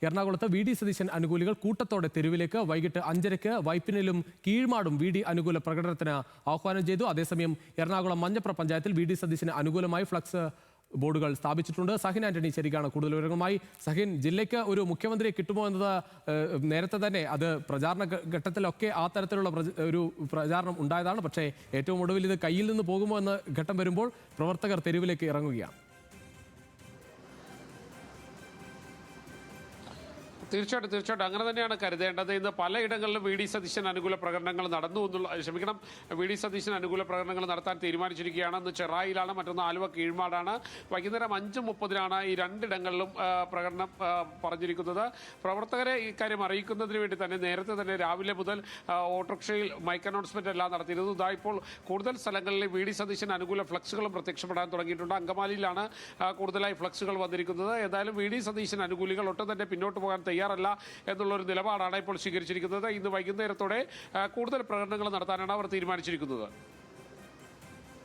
എറണാകുളത്ത് V D Satheesan അനുകൂലികൾ കൂട്ടത്തോടെ തെരുവിലേക്ക് വൈകിട്ട് 5:30 വൈപ്പിനിലും കീഴ്മാടും വി ഡി അനുകൂല പ്രകടനത്തിന് ആഹ്വാനം ചെയ്തു. അതേസമയം എറണാകുളം മഞ്ഞപ്ര പഞ്ചായത്തിൽ വി ഡി സതീശന് അനുകൂലമായി ഫ്ലക്സ് ബോർഡുകൾ സ്ഥാപിച്ചിട്ടുണ്ട്. സഹിൻ ആന്റണി ശരിക്കാണ് കൂടുതൽ വിവരങ്ങളുമായി. സഹിൻ, ജില്ലയ്ക്ക് ഒരു മുഖ്യമന്ത്രിയെ കിട്ടുമോ എന്നത് നേരത്തെ തന്നെ അത് പ്രചാരണ ഘട്ടത്തിലൊക്കെ ആ തരത്തിലുള്ള ഒരു പ്രചാരണം ഉണ്ടായതാണ്. പക്ഷേ ഏറ്റവും ഒടുവിൽ ഇത് കയ്യിൽ നിന്ന് പോകുമോ എന്ന ഘട്ടം വരുമ്പോൾ പ്രവർത്തകർ തെരുവിലേക്ക് ഇറങ്ങുകയാണ്. തീർച്ചയായിട്ടും അങ്ങനെ തന്നെയാണ് കരുതേണ്ടത്. ഇന്ന് പലയിടങ്ങളിലും വി ഡി സതീശൻ അനുകൂല പ്രകടനങ്ങൾ നടന്നു വി ഡി സതീശൻ അനുകൂല പ്രകടനങ്ങൾ നടത്താൻ തീരുമാനിച്ചിരിക്കുകയാണ്. ഇന്ന് ചെറായിലാണ്, മറ്റൊന്ന് ആലുവ കീഴ്മാടാണ്. വൈകുന്നേരം 5:30 ഈ രണ്ടിടങ്ങളിലും പ്രകടനം പറഞ്ഞിരിക്കുന്നത്. പ്രവർത്തകരെ ഇക്കാര്യം അറിയിക്കുന്നതിന് വേണ്ടി തന്നെ നേരത്തെ തന്നെ രാവിലെ മുതൽ ഓട്ടോറിക്ഷയിൽ മൈക്ക് അനൗൺസ്മെന്റ് എല്ലാം നടത്തിയിരുന്നു. ഇതാ ഇപ്പോൾ കൂടുതൽ സ്ഥലങ്ങളിൽ വി ഡി സതീശൻ അനുകൂല ഫ്ലക്സുകളും പ്രത്യക്ഷപ്പെടാൻ തുടങ്ങിയിട്ടുണ്ട്. അങ്കമാലിയിലാണ് കൂടുതലായി ഫ്ലക്സുകൾ വന്നിരിക്കുന്നത്. ഏതായാലും വി ഡി സതീശൻ അനുകൂലികൾ ഒട്ടും തന്നെ പിന്നോട്ട് പോകാൻ തയ്യാറല്ല എന്നുള്ളൊരു നിലപാടാണ് ഇപ്പോൾ സ്വീകരിച്ചിരിക്കുന്നത്. ഇന്ന് വൈകുന്നേരത്തോടെ കൂടുതൽ പ്രകടനങ്ങൾ നടത്താനാണ് അവർ തീരുമാനിച്ചിരിക്കുന്നത്.